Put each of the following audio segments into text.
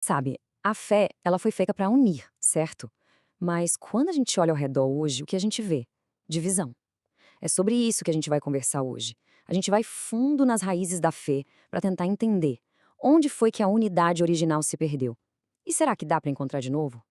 Sabe, a fé, ela foi feita para unir, certo? Mas quando a gente olha ao redor hoje, o que a gente vê? Divisão. É sobre isso que a gente vai conversar hoje. A gente vai fundo nas raízes da fé para tentar entender onde foi que a unidade original se perdeu. E será que dá para encontrar de novo?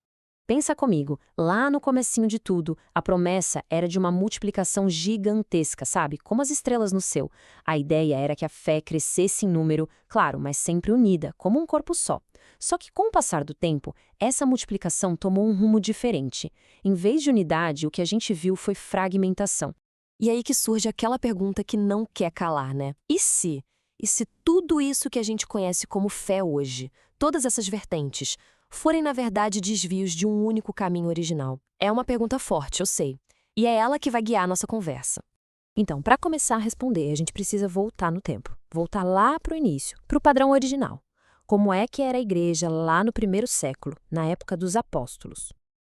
Pensa comigo, lá no comecinho de tudo, a promessa era de uma multiplicação gigantesca, sabe? Como as estrelas no céu. A ideia era que a fé crescesse em número, claro, mas sempre unida, como um corpo só. Só que com o passar do tempo, essa multiplicação tomou um rumo diferente. Em vez de unidade, o que a gente viu foi fragmentação. E aí que surge aquela pergunta que não quer calar, né? E se? E se tudo isso que a gente conhece como fé hoje, todas essas vertentes, forem na verdade desvios de um único caminho original? É uma pergunta forte, eu sei. E é ela que vai guiar a nossa conversa. Então, para começar a responder, a gente precisa voltar no tempo. Voltar lá para o início, para o padrão original. Como é que era a igreja lá no primeiro século, na época dos apóstolos?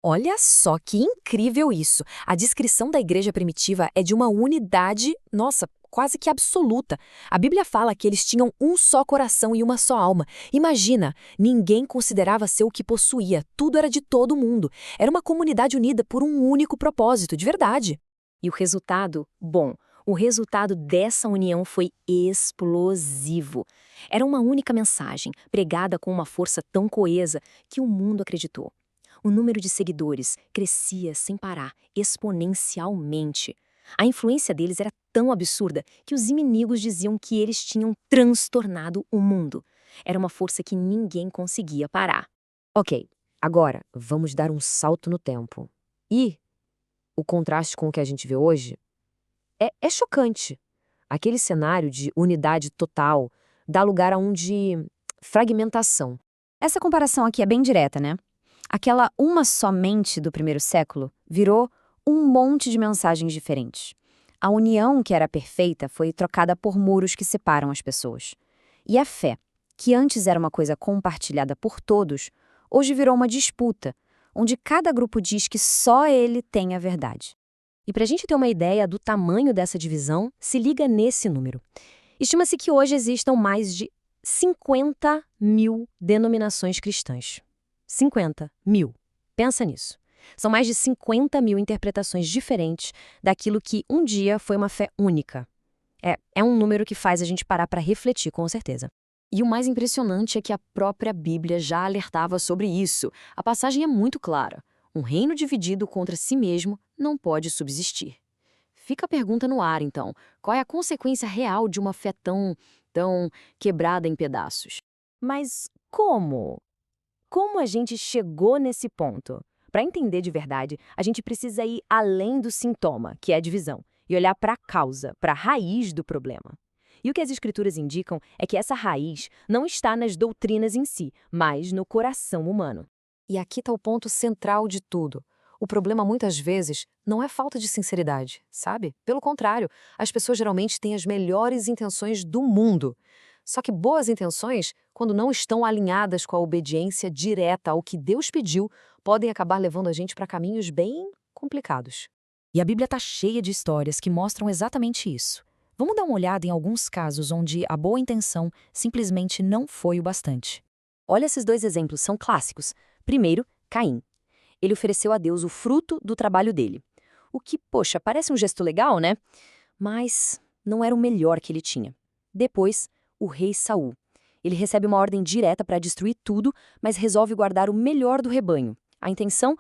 Olha só que incrível isso! A descrição da igreja primitiva é de uma unidade, nossa, quase que absoluta. A Bíblia fala que eles tinham um só coração e uma só alma. Imagina, ninguém considerava ser o que possuía, tudo era de todo mundo. Era uma comunidade unida por um único propósito, de verdade. E o resultado? Bom, o resultado dessa união foi explosivo. Era uma única mensagem, pregada com uma força tão coesa que o mundo acreditou. O número de seguidores crescia sem parar, exponencialmente. A influência deles era tão absurda que os inimigos diziam que eles tinham transtornado o mundo. Era uma força que ninguém conseguia parar. Ok, agora vamos dar um salto no tempo. E o contraste com o que a gente vê hoje é chocante. Aquele cenário de unidade total dá lugar a um de fragmentação. Essa comparação aqui é bem direta, né? Aquela uma só mente do primeiro século virou um monte de mensagens diferentes. A união que era perfeita foi trocada por muros que separam as pessoas. E a fé, que antes era uma coisa compartilhada por todos, hoje virou uma disputa, onde cada grupo diz que só ele tem a verdade. E para a gente ter uma ideia do tamanho dessa divisão, se liga nesse número. Estima-se que hoje existam mais de 50 mil denominações cristãs. 50 mil. Pensa nisso. São mais de 50 mil interpretações diferentes daquilo que um dia foi uma fé única. É um número que faz a gente parar para refletir, com certeza. E o mais impressionante é que a própria Bíblia já alertava sobre isso. A passagem é muito clara. Um reino dividido contra si mesmo não pode subsistir. Fica a pergunta no ar, então. Qual é a consequência real de uma fé tão quebrada em pedaços? Mas como? Como a gente chegou nesse ponto? Para entender de verdade, a gente precisa ir além do sintoma, que é a divisão, e olhar para a causa, para a raiz do problema. E o que as escrituras indicam é que essa raiz não está nas doutrinas em si, mas no coração humano. E aqui está o ponto central de tudo. O problema muitas vezes não é falta de sinceridade, sabe? Pelo contrário, as pessoas geralmente têm as melhores intenções do mundo. Só que boas intenções, quando não estão alinhadas com a obediência direta ao que Deus pediu, podem acabar levando a gente para caminhos bem complicados. E a Bíblia está cheia de histórias que mostram exatamente isso. Vamos dar uma olhada em alguns casos onde a boa intenção simplesmente não foi o bastante. Olha, esses dois exemplos são clássicos. Primeiro, Caim. Ele ofereceu a Deus o fruto do trabalho dele. O que, poxa, parece um gesto legal, né? Mas não era o melhor que ele tinha. Depois, o rei Saul. Ele recebe uma ordem direta para destruir tudo, mas resolve guardar o melhor do rebanho. A intenção?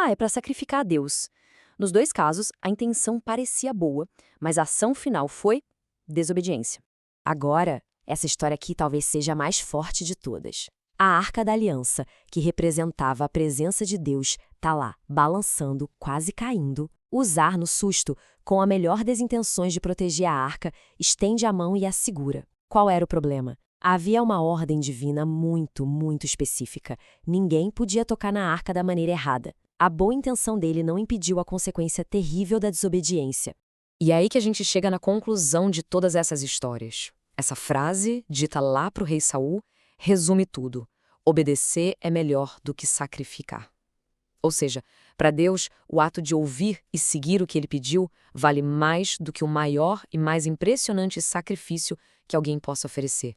É para sacrificar a Deus. Nos dois casos, a intenção parecia boa, mas a ação final foi desobediência. Agora, essa história aqui talvez seja a mais forte de todas. A Arca da Aliança, que representava a presença de Deus, tá lá, balançando, quase caindo. Uzar, no susto, com a melhor das intenções de proteger a arca, estende a mão e a segura. Qual era o problema? Havia uma ordem divina muito específica. Ninguém podia tocar na arca da maneira errada. A boa intenção dele não impediu a consequência terrível da desobediência. E é aí que a gente chega na conclusão de todas essas histórias. Essa frase, dita lá para o rei Saul, resume tudo. Obedecer é melhor do que sacrificar. Ou seja, para Deus, o ato de ouvir e seguir o que ele pediu vale mais do que o maior e mais impressionante sacrifício que alguém possa oferecer.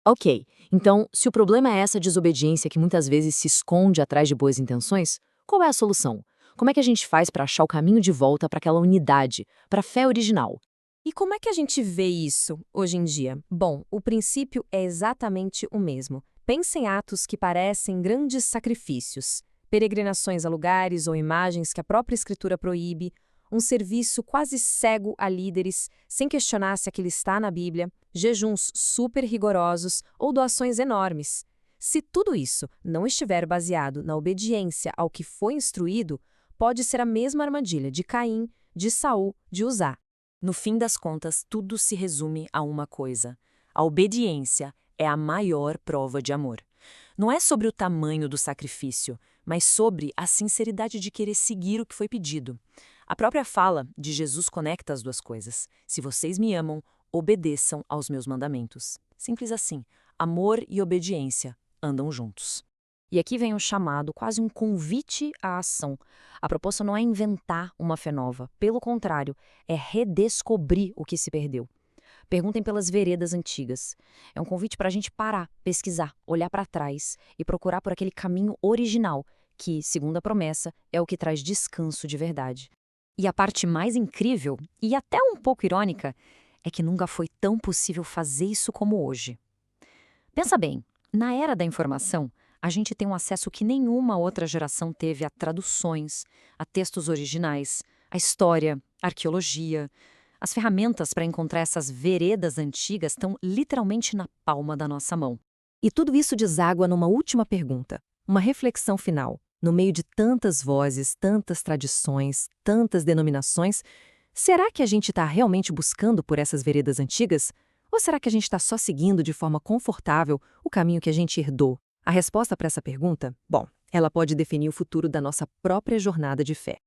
Ok, então, se o problema é essa desobediência que muitas vezes se esconde atrás de boas intenções, qual é a solução? Como é que a gente faz para achar o caminho de volta para aquela unidade, para a fé original? E como é que a gente vê isso hoje em dia? Bom, o princípio é exatamente o mesmo. Pense em atos que parecem grandes sacrifícios, peregrinações a lugares ou imagens que a própria Escritura proíbe, um serviço quase cego a líderes, sem questionar se aquilo está na Bíblia, jejuns super rigorosos ou doações enormes. Se tudo isso não estiver baseado na obediência ao que foi instruído, pode ser a mesma armadilha de Caim, de Saul, de Uzá. No fim das contas, tudo se resume a uma coisa: a obediência é a maior prova de amor. Não é sobre o tamanho do sacrifício, mas sobre a sinceridade de querer seguir o que foi pedido. A própria fala de Jesus conecta as duas coisas. Se vocês me amam, obedeçam aos meus mandamentos. Simples assim. Amor e obediência andam juntos. E aqui vem um chamado, quase um convite à ação. A proposta não é inventar uma fé nova, pelo contrário, é redescobrir o que se perdeu. Perguntem pelas veredas antigas. É um convite para a gente parar, pesquisar, olhar para trás e procurar por aquele caminho original, que, segundo a promessa, é o que traz descanso de verdade. E a parte mais incrível, e até um pouco irônica, é que nunca foi tão possível fazer isso como hoje. Pensa bem, na era da informação, a gente tem um acesso que nenhuma outra geração teve a traduções, a textos originais, a história, a arqueologia. As ferramentas para encontrar essas veredas antigas estão literalmente na palma da nossa mão. E tudo isso deságua numa última pergunta, uma reflexão final. No meio de tantas vozes, tantas tradições, tantas denominações, será que a gente está realmente buscando por essas veredas antigas? Ou será que a gente está só seguindo de forma confortável o caminho que a gente herdou? A resposta para essa pergunta, bom, ela pode definir o futuro da nossa própria jornada de fé.